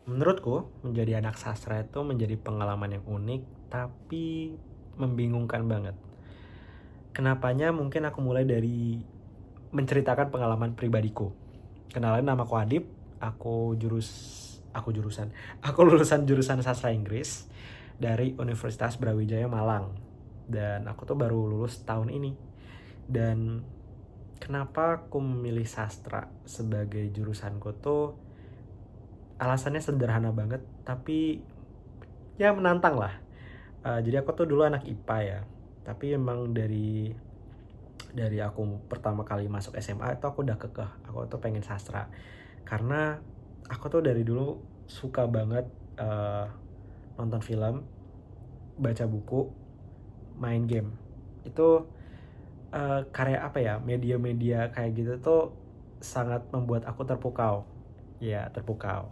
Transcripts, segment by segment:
Menurutku, menjadi anak sastra itu menjadi pengalaman yang unik, tapi membingungkan banget. Kenapanya mungkin aku mulai dari menceritakan pengalaman pribadiku. Kenalin, nama aku Adip, aku jurusan, aku lulusan jurusan sastra Inggris dari Universitas Brawijaya Malang. Dan aku tuh baru lulus tahun ini. Dan kenapa aku memilih sastra sebagai jurusanku tuh alasannya sederhana banget, tapi ya menantang lah. Jadi aku tuh dulu anak IPA ya, tapi emang dari aku pertama kali masuk SMA itu aku udah kekeh, aku tuh pengen sastra. Karena aku tuh dari dulu suka banget uh, nonton film, baca buku, main game. Itu karya apa ya, media-media kayak gitu tuh sangat membuat aku terpukau. Ya, terpukau.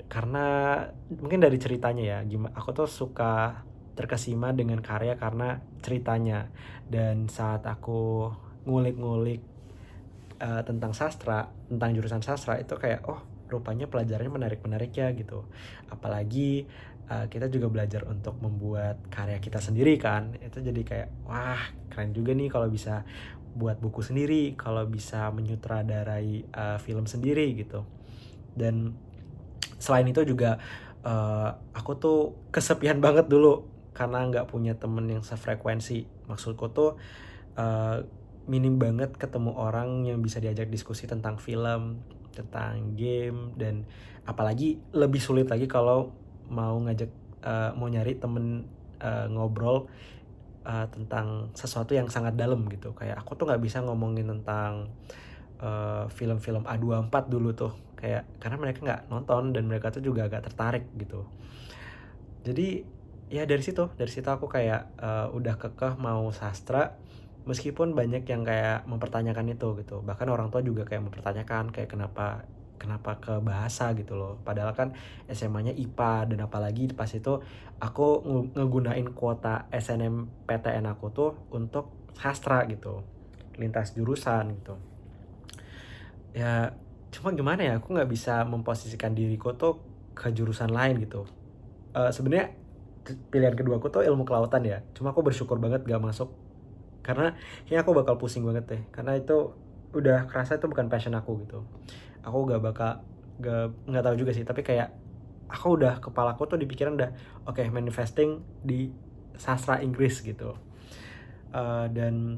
Karena mungkin dari ceritanya ya, gimana aku tuh suka terkesima dengan karya karena ceritanya. Dan saat aku ngulik-ngulik tentang sastra, tentang jurusan sastra, itu kayak oh rupanya pelajarannya menarik-menarik ya gitu. Apalagi kita juga belajar untuk membuat karya kita sendiri kan. Itu jadi kayak wah keren juga nih kalau bisa buat buku sendiri, kalau bisa menyutradarai film sendiri gitu. Dan selain itu juga aku tuh kesepian banget dulu karena nggak punya temen yang sefrekuensi. Maksudku tuh uh, minim banget ketemu orang yang bisa diajak diskusi tentang film, tentang game, dan apalagi lebih sulit lagi kalau mau mau nyari temen ngobrol tentang sesuatu yang sangat dalam gitu. Kayak aku tuh nggak bisa ngomongin tentang film-film A24 dulu tuh, kayak karena mereka nggak nonton dan mereka tuh juga agak tertarik gitu. Jadi ya dari situ aku kayak udah kekeh mau sastra, meskipun banyak yang kayak mempertanyakan itu gitu. Bahkan orang tua juga kayak mempertanyakan kayak kenapa kenapa ke bahasa gitu loh. Padahal kan SMA-nya IPA, dan apalagi pas itu aku ngegunain kuota SNMPTN aku tuh untuk sastra gitu, lintas jurusan gitu. Ya cuma gimana ya, aku nggak bisa memposisikan diriku tuh ke jurusan lain gitu. Sebenarnya pilihan kedua aku tuh ilmu kelautan ya, cuma aku bersyukur banget gak masuk karena kayaknya aku bakal pusing banget deh, karena itu udah kerasa itu bukan passion aku gitu. Aku nggak tahu juga sih, tapi kayak aku udah, kepalaku tuh dipikiran udah oke, manifesting di sastra Inggris gitu. Dan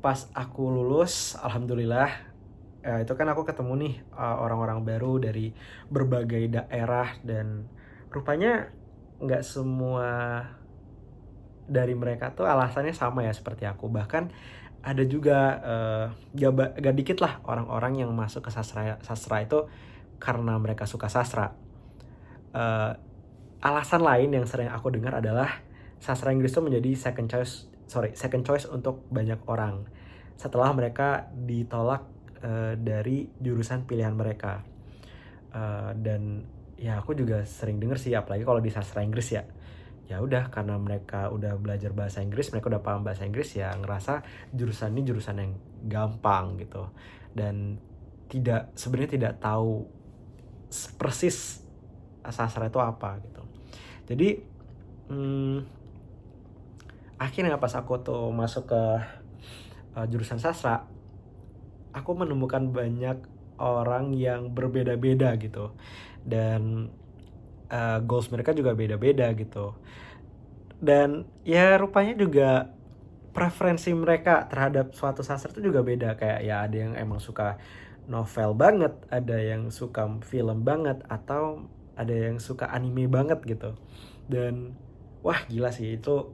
pas aku lulus alhamdulillah, itu kan aku ketemu nih orang-orang baru dari berbagai daerah, dan rupanya nggak semua dari mereka tuh alasannya sama ya seperti aku. Bahkan ada juga gak dikit lah orang-orang yang masuk ke sastra sastra itu karena mereka suka sastra. Eh, Alasan lain yang sering aku dengar adalah sastra Inggris itu menjadi second choice untuk banyak orang setelah mereka ditolak dari jurusan pilihan mereka. Dan ya aku juga sering denger sih, apalagi kalau di sastra Inggris ya. Ya udah, karena mereka udah belajar bahasa Inggris, mereka udah paham bahasa Inggris, ya ngerasa jurusan ini jurusan yang gampang gitu. Dan sebenarnya tidak tahu persis sastra itu apa gitu. Jadi hmm, akhirnya pas aku tuh masuk ke jurusan sastra, aku menemukan banyak orang yang berbeda-beda gitu. Dan goals mereka juga beda-beda gitu. Dan ya rupanya juga preferensi mereka terhadap suatu sastra itu juga beda. Kayak ya ada yang emang suka novel banget, ada yang suka film banget, atau ada yang suka anime banget gitu. Dan wah gila sih itu,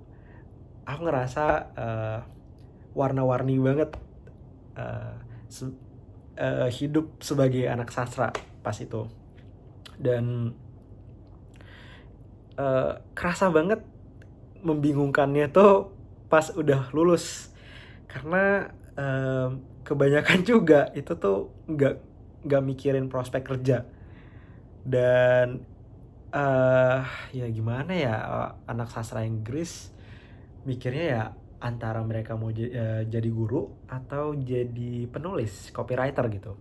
aku ngerasa warna-warni banget uh, se- hidup sebagai anak sastra pas itu. Dan kerasa banget membingungkannya tuh pas udah lulus, karena kebanyakan juga itu tuh nggak mikirin prospek kerja. Dan ya gimana ya, anak sastra Inggris mikirnya ya antara mereka mau jadi guru atau jadi penulis, copywriter gitu.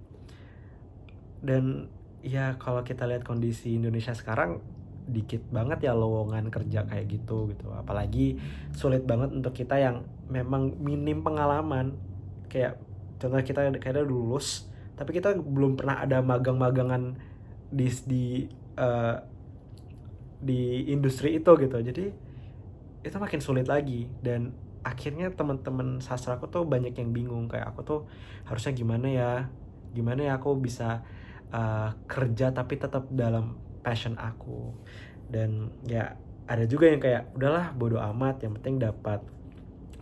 Dan ya kalau kita lihat kondisi Indonesia sekarang dikit banget ya lowongan kerja kayak gitu gitu. Apalagi sulit banget untuk kita yang memang minim pengalaman. Kayak contoh kita kayaknya lulus tapi kita belum pernah ada magang-magangan di eh, di industri itu gitu. Jadi itu makin sulit lagi, dan akhirnya teman-teman sastra aku tuh banyak yang bingung kayak aku tuh harusnya gimana ya aku bisa kerja tapi tetap dalam passion aku. Dan ya ada juga yang kayak udahlah bodo amat yang penting dapat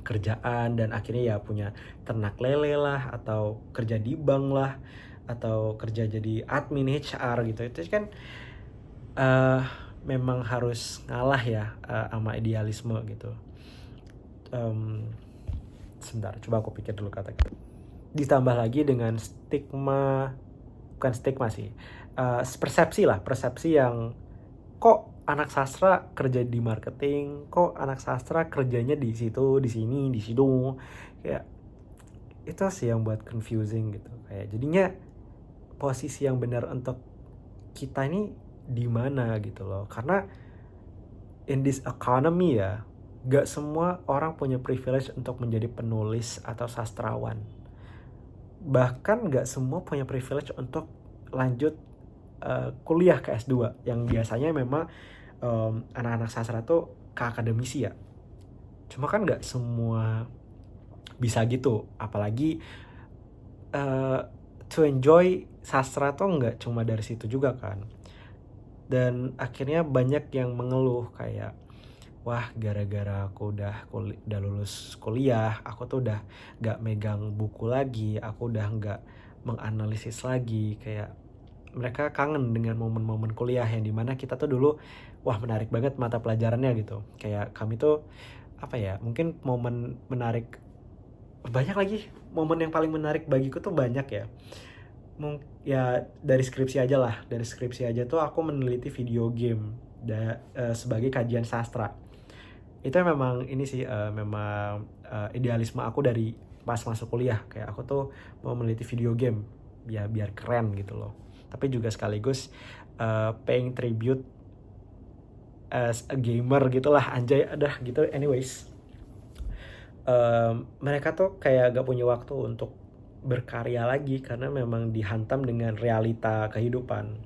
kerjaan, dan akhirnya ya punya ternak lele lah atau kerja di bank lah atau kerja jadi admin HR gitu. Itu kan eh memang harus ngalah ya sama idealisme gitu. Em, Sebentar, coba aku pikir dulu kata gitu. Ditambah lagi dengan stigma, bukan stigma sih, persepsi yang kok anak sastra kerja di marketing, kok anak sastra kerjanya di situ, di sini, di situ. Kayak itu sih yang buat confusing gitu. Kayak jadinya posisi yang benar untuk kita ini di mana gitu loh. Karena in this economy ya, gak semua orang punya privilege untuk menjadi penulis atau sastrawan. Bahkan gak semua punya privilege untuk lanjut kuliah ke S2, yang biasanya memang anak-anak sastra tuh ke akademisi ya. Cuma kan gak semua bisa gitu. Apalagi to enjoy sastra tuh gak cuma dari situ juga kan. Dan akhirnya banyak yang mengeluh kayak, wah gara-gara aku udah lulus kuliah, aku tuh udah gak megang buku lagi, aku udah gak menganalisis lagi. Kayak mereka kangen dengan momen-momen kuliah yang dimana kita tuh dulu, wah menarik banget mata pelajarannya gitu. Kayak kami tuh apa ya, mungkin momen menarik, banyak lagi momen yang paling menarik bagiku tuh banyak ya. Ya dari skripsi aja tuh aku meneliti video game sebagai kajian sastra. Itu memang ini sih memang idealisme aku dari pas masuk kuliah. Kayak aku tuh mau meneliti video game ya biar keren gitu loh. Tapi juga sekaligus paying tribute as a gamer gitulah, anjay adah gitu. Anyways, mereka tuh kayak gak punya waktu untuk berkarya lagi karena memang dihantam dengan realita kehidupan.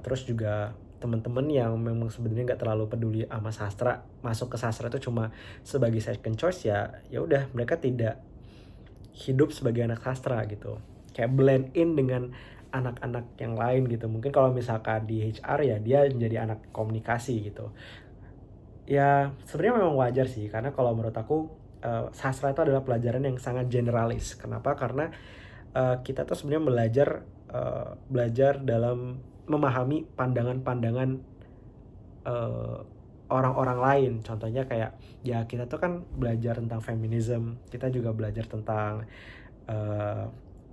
Terus juga teman-teman yang memang sebenarnya nggak terlalu peduli sama sastra, masuk ke sastra itu cuma sebagai second choice, ya udah mereka tidak hidup sebagai anak sastra gitu, kayak blend in dengan anak-anak yang lain gitu. Mungkin kalau misalkan di HR ya dia menjadi anak komunikasi gitu. Ya sebenarnya memang wajar sih, karena kalau menurut aku sastra itu adalah pelajaran yang sangat generalis. Kenapa? Karena kita tuh sebenarnya belajar dalam memahami pandangan-pandangan orang-orang lain. Contohnya kayak ya kita tuh kan belajar tentang feminism, kita juga belajar tentang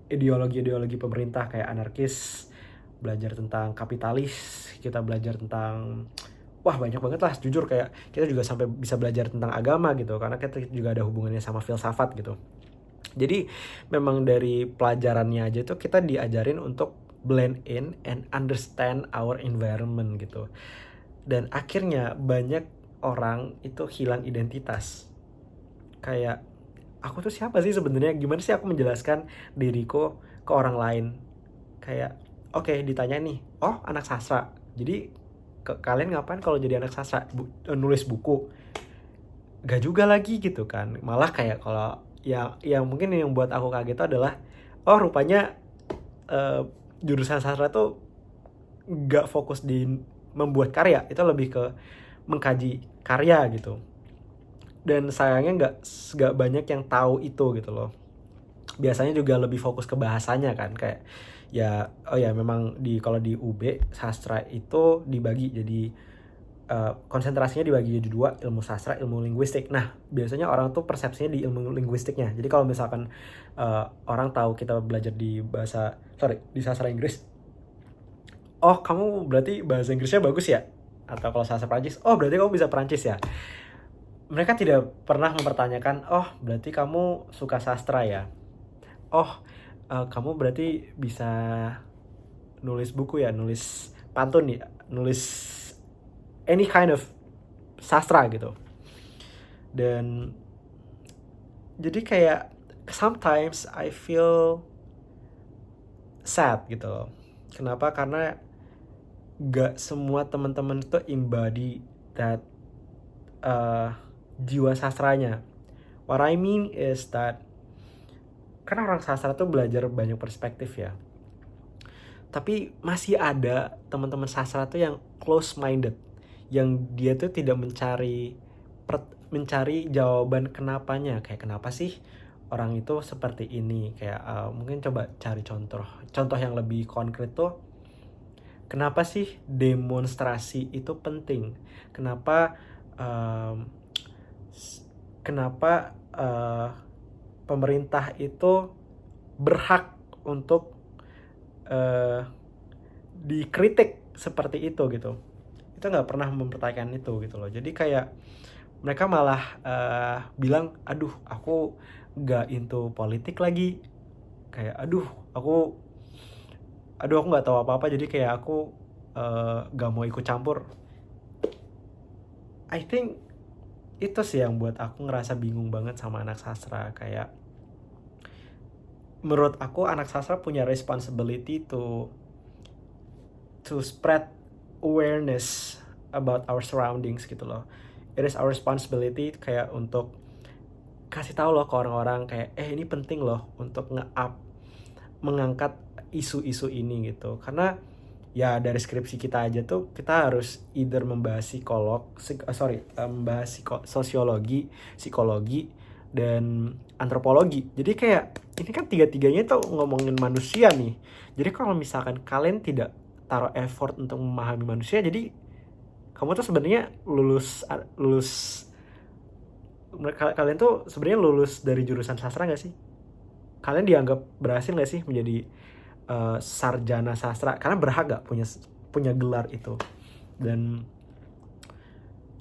ideologi-ideologi pemerintah kayak anarkis, belajar tentang kapitalis, kita belajar tentang wah banyak banget lah, jujur kayak kita juga sampai bisa belajar tentang agama gitu, karena kita juga ada hubungannya sama filsafat gitu. Jadi memang dari pelajarannya aja tuh kita diajarin untuk blend in and understand our environment gitu. Dan akhirnya banyak orang itu hilang identitas. Kayak aku tuh siapa sih sebenarnya? Gimana sih aku menjelaskan diriku ke orang lain? Kayak oke, ditanya nih, oh anak sastra. Jadi kalian ngapain kalau jadi anak sastra? Nulis buku? Gak juga lagi gitu kan. Malah kayak kalau yang mungkin yang buat aku kaget itu adalah, oh rupanya jurusan sastra tuh gak fokus di membuat karya, itu lebih ke mengkaji karya gitu. Dan sayangnya gak banyak yang tahu itu gitu loh. Biasanya juga lebih fokus ke bahasanya kan, kayak ya oh ya memang kalau di UB sastra itu dibagi jadi konsentrasinya dibagi jadi dua, ilmu sastra, ilmu linguistik. Nah biasanya orang tuh persepsinya di ilmu linguistiknya. Jadi kalau misalkan orang tahu kita belajar di sastra Inggris, oh kamu berarti bahasa Inggrisnya bagus ya, atau kalau sastra Prancis, oh berarti kamu bisa Prancis ya. Mereka tidak pernah mempertanyakan, oh berarti kamu suka sastra ya, oh kamu berarti bisa nulis buku ya, nulis pantun ya, nulis any kind of sastra gitu. Dan jadi kayak sometimes I feel sad gitu loh. Kenapa? Karena gak semua teman-teman itu embody that jiwa sastranya. What I mean is that kan orang sastra tuh belajar banyak perspektif ya. Tapi masih ada teman-teman sastra tuh yang close minded, yang dia tuh tidak mencari jawaban kenapanya, kayak kenapa sih orang itu seperti ini, kayak mungkin coba cari contoh yang lebih konkret tuh, kenapa sih demonstrasi itu penting, kenapa pemerintah itu berhak untuk dikritik seperti itu gitu. Itu nggak pernah mempertanyakan itu gitu loh. Jadi kayak mereka malah bilang, aduh aku nggak into politik lagi, kayak aduh aku nggak tahu apa-apa, jadi kayak aku nggak mau ikut campur. I think itu sih yang buat aku ngerasa bingung banget sama anak sastra. Kayak menurut aku anak sastra punya responsibility to spread awareness about our surroundings gitu loh. It is our responsibility kayak untuk kasih tahu loh ke orang-orang kayak ini penting loh untuk mengangkat isu-isu ini gitu. Karena ya dari skripsi kita aja tuh kita harus either membahas sosiologi, psikologi, dan antropologi. Jadi kayak ini kan tiga-tiganya tuh ngomongin manusia nih. Jadi kalau misalkan kalian tidak taruh effort untuk memahami manusia, jadi kamu tuh sebenarnya kalian tuh sebenarnya lulus dari jurusan sastra nggak sih? Kalian dianggap berhasil nggak sih menjadi sarjana sastra? Karena berhak gak punya gelar itu. Dan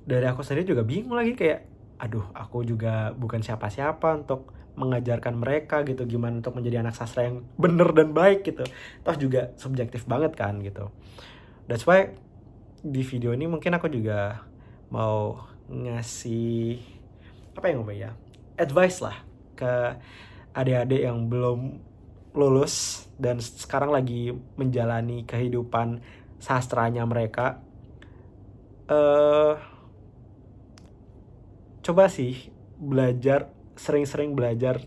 dari aku sendiri juga bingung lagi, kayak aduh aku juga bukan siapa-siapa untuk mengajarkan mereka gitu gimana untuk menjadi anak sastra yang bener dan baik gitu. Toh juga subjektif banget kan gitu. That's why di video ini mungkin aku juga mau ngasih advice lah ke adik-adik yang belum lulus dan sekarang lagi menjalani kehidupan sastranya mereka. Coba sih sering-sering belajar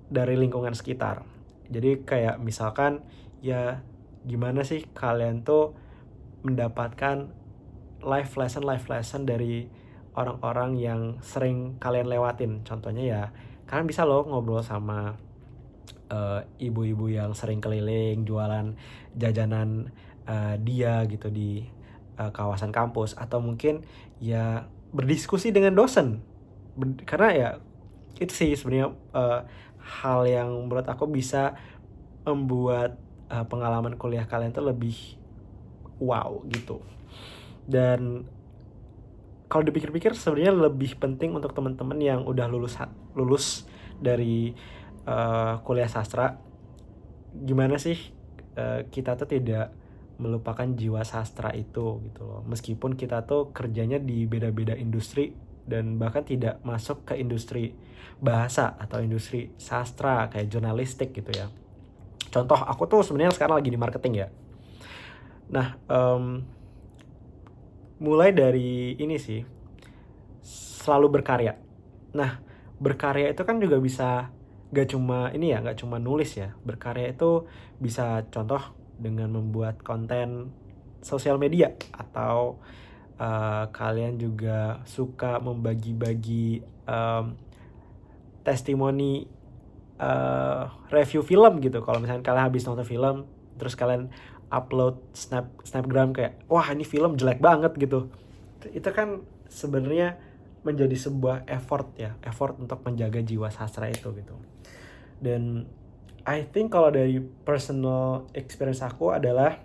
dari lingkungan sekitar. Jadi kayak misalkan ya gimana sih kalian tuh mendapatkan life lesson dari orang-orang yang sering kalian lewatin. Contohnya ya kalian bisa loh ngobrol sama ibu-ibu yang sering keliling jualan jajanan dia gitu di kawasan kampus, atau mungkin ya berdiskusi dengan dosen. Karena ya itu sih sebenarnya hal yang menurut aku bisa membuat pengalaman kuliah kalian tuh lebih wow gitu. Dan kalau dipikir-pikir sebenarnya lebih penting untuk teman-teman yang udah lulus dari kuliah sastra, gimana sih kita tuh tidak melupakan jiwa sastra itu gitu loh. Meskipun kita tuh kerjanya di beda-beda industri dan bahkan tidak masuk ke industri bahasa atau industri sastra kayak jurnalistik gitu ya. Contoh aku tuh sebenarnya sekarang lagi di marketing ya. Nah, mulai dari ini sih, selalu berkarya. Nah, berkarya itu kan juga bisa gak cuma nulis ya. Berkarya itu bisa contoh dengan membuat konten sosial media, atau kalian juga suka membagi-bagi testimoni review film gitu. Kalau misalnya kalian habis nonton film terus kalian upload snapgram kayak wah ini film jelek banget gitu, itu kan sebenarnya menjadi sebuah effort untuk menjaga jiwa sastra itu gitu. Dan I think kalau dari personal experience aku adalah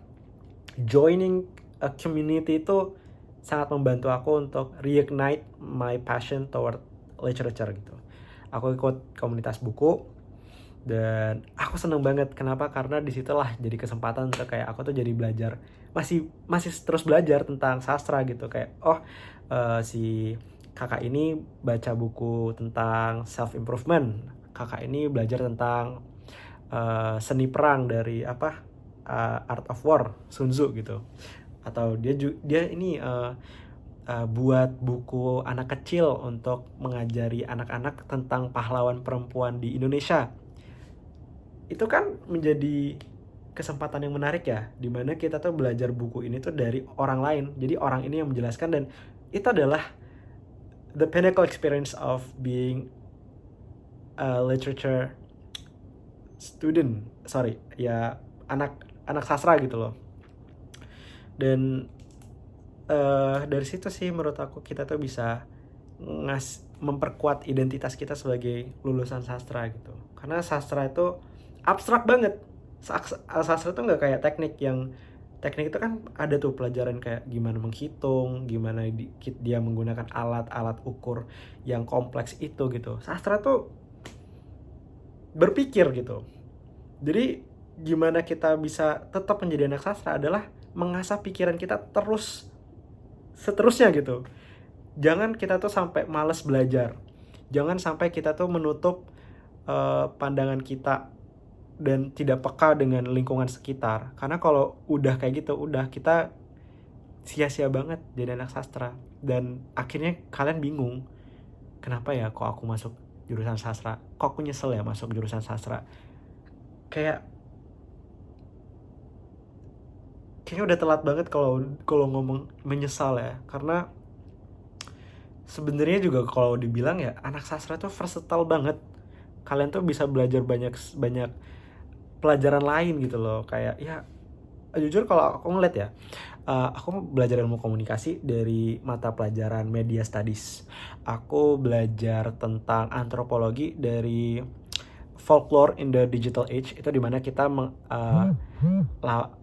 joining a community itu sangat membantu aku untuk reignite my passion toward literature gitu. Aku ikut komunitas buku Dan aku seneng banget, kenapa? Karena disitulah jadi kesempatan untuk kayak aku tuh jadi belajar, masih masih terus belajar tentang sastra gitu. Kayak si kakak ini baca buku tentang self improvement, kakak ini belajar tentang seni perang dari Art of War, Sun Tzu gitu. Atau dia ini buat buku anak kecil untuk mengajari anak-anak tentang pahlawan perempuan di Indonesia. Itu kan menjadi kesempatan yang menarik ya, dimana kita tuh belajar buku ini tuh dari orang lain. Jadi orang ini yang menjelaskan, dan itu adalah the pinnacle experience of being a literature student, ya, anak sastra gitu loh. Dan dari situ sih menurut aku kita tuh bisa memperkuat identitas kita sebagai lulusan sastra gitu. Karena sastra itu abstrak banget. Sastra itu nggak kayak teknik itu kan ada tuh pelajaran kayak gimana menghitung, gimana dia menggunakan alat-alat ukur yang kompleks itu gitu. Sastra tuh berpikir gitu. Jadi gimana kita bisa tetap menjadi anak sastra adalah mengasah pikiran kita seterusnya gitu. Jangan kita tuh sampai malas belajar. Jangan sampai kita tuh menutup pandangan kita dan tidak peka dengan lingkungan sekitar. Karena kalau udah kayak gitu, udah kita sia-sia banget jadi anak sastra. Dan akhirnya kalian bingung, kenapa ya kok aku masuk jurusan sastra? Kok aku nyesel ya masuk jurusan sastra? Kayaknya udah telat banget kalau ngomong menyesal ya. Karena sebenarnya juga kalau dibilang ya, anak sastra tuh versatile banget. Kalian tuh bisa belajar banyak pelajaran lain gitu loh. Kayak ya jujur kalau aku ngeliat ya, aku belajar ilmu komunikasi dari mata pelajaran media studies. Aku belajar tentang antropologi dari folklore in the digital age, itu dimana kita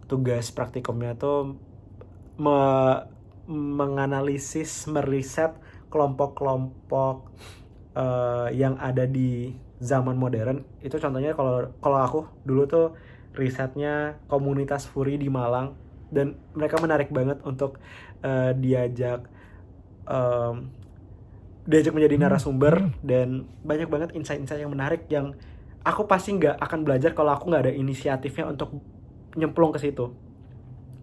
tugas praktikumnya tuh menganalisis, meriset kelompok-kelompok yang ada di zaman modern. Itu contohnya kalau aku dulu tuh risetnya komunitas Furi di Malang, dan mereka menarik banget untuk diajak menjadi narasumber, dan banyak banget insight-insight yang menarik yang aku pasti nggak akan belajar kalau aku nggak ada inisiatifnya untuk nyemplung ke situ.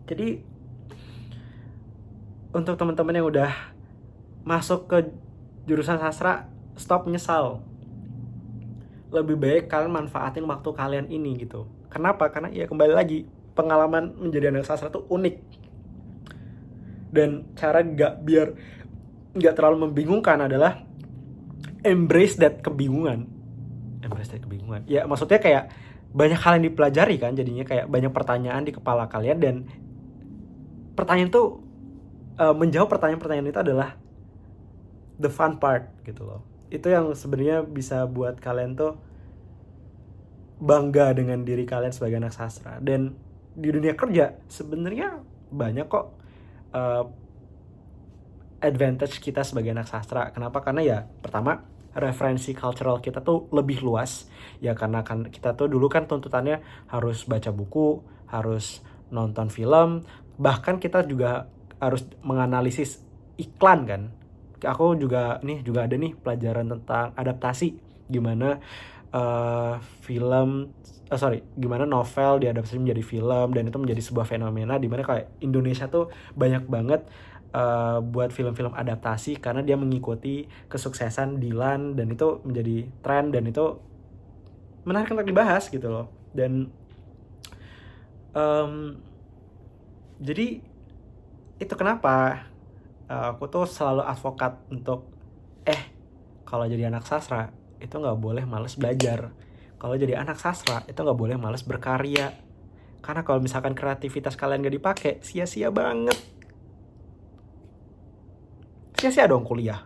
Jadi untuk teman-teman yang udah masuk ke jurusan sastra, stop menyesal. Lebih baik kalian manfaatin waktu kalian ini gitu. Kenapa? Karena ya kembali lagi, pengalaman menjadi anak sastra tuh unik. Dan cara biar nggak terlalu membingungkan adalah embrace that kebingungan. Ya maksudnya kayak banyak hal yang dipelajari kan, jadinya kayak banyak pertanyaan di kepala kalian, dan pertanyaan tuh menjawab pertanyaan-pertanyaan itu adalah the fun part gitu loh. Itu yang sebenarnya bisa buat kalian tuh bangga dengan diri kalian sebagai anak sastra. Dan di dunia kerja sebenarnya banyak kok advantage kita sebagai anak sastra. Kenapa? Karena ya pertama, referensi cultural kita tuh lebih luas ya, karena kan kita tuh dulu kan tuntutannya harus baca buku, harus nonton film, bahkan kita juga harus menganalisis iklan kan. Aku juga ada nih pelajaran tentang adaptasi, gimana gimana novel diadaptasi menjadi film, dan itu menjadi sebuah fenomena dimana kayak Indonesia tuh banyak banget buat film-film adaptasi karena dia mengikuti kesuksesan Dilan, dan itu menjadi tren, dan itu menarik untuk dibahas gitu loh. Dan jadi itu kenapa aku tuh selalu advokat untuk kalau jadi anak sastra itu nggak boleh malas belajar. Kalau jadi anak sastra itu nggak boleh malas berkarya. Karena kalau misalkan kreativitas kalian nggak dipakai, sia-sia banget. Sia-sia dong kuliah.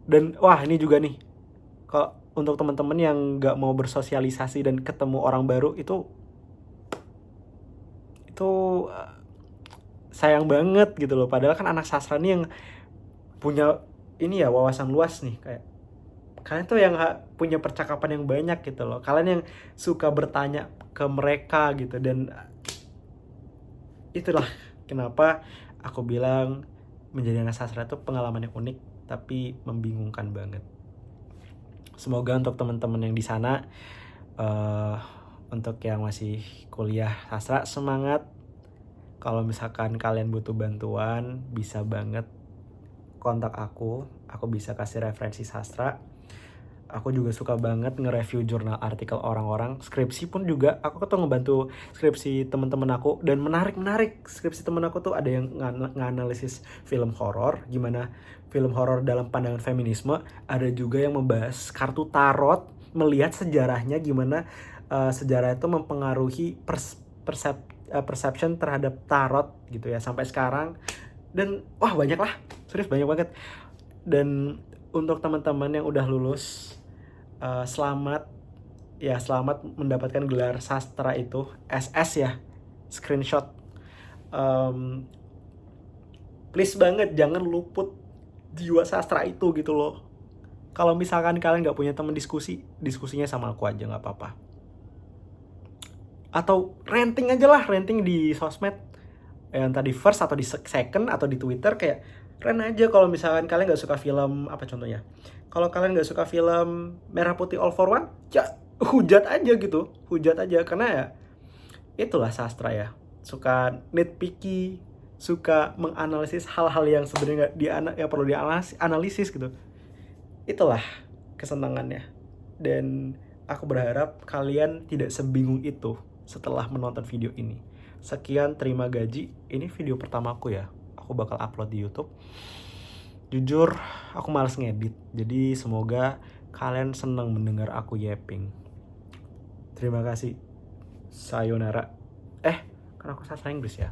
Dan wah, ini juga nih, kalau untuk teman-teman yang nggak mau bersosialisasi dan ketemu orang baru, itu sayang banget gitu loh. Padahal kan anak sastra nih yang punya ini ya, wawasan luas nih, kayak Kalian tuh yang punya percakapan yang banyak gitu loh. Kalian yang suka bertanya ke mereka gitu. Dan itulah kenapa aku bilang menjadi anak sastra itu pengalaman yang unik tapi membingungkan banget. Semoga untuk teman-teman yang di sana, untuk yang masih kuliah sastra, semangat. Kalau misalkan kalian butuh bantuan, bisa banget kontak aku bisa kasih referensi sastra. Aku juga suka banget nge-review jurnal artikel orang-orang. Skripsi pun juga, aku tuh ngebantu skripsi teman-teman aku. Dan menarik skripsi teman aku tuh ada yang nganalisis film horor, gimana film horor dalam pandangan feminisme. Ada juga yang membahas kartu tarot, melihat sejarahnya gimana sejarah itu mempengaruhi perception terhadap tarot gitu ya sampai sekarang. Dan wah banyak lah, serius banyak banget. Dan untuk teman-teman yang udah lulus, selamat mendapatkan gelar sastra itu, SS ya, screenshot. Please banget jangan luput jiwa sastra itu gitu loh. Kalau misalkan kalian nggak punya teman diskusinya sama aku aja nggak apa-apa. Atau ranting aja lah, ranting di sosmed, yang tadi first atau di second atau di Twitter, kayak keren aja. Kalau misalkan kalian nggak suka film, apa contohnya, kalau kalian nggak suka film Merah Putih All for One, ya hujat aja gitu, hujat aja. Karena ya itulah sastra ya, suka nitpicky, suka menganalisis hal-hal yang sebenarnya yang perlu dianalisis gitu. Itulah kesenangannya. Dan aku berharap kalian tidak sebingung itu setelah menonton video ini. Sekian, terima gaji. Ini video pertamaku ya. Aku bakal upload di YouTube. Jujur, aku males ngedit. Jadi semoga kalian senang mendengar aku yapping. Terima kasih. Sayonara. Kan aku sastra Inggris ya.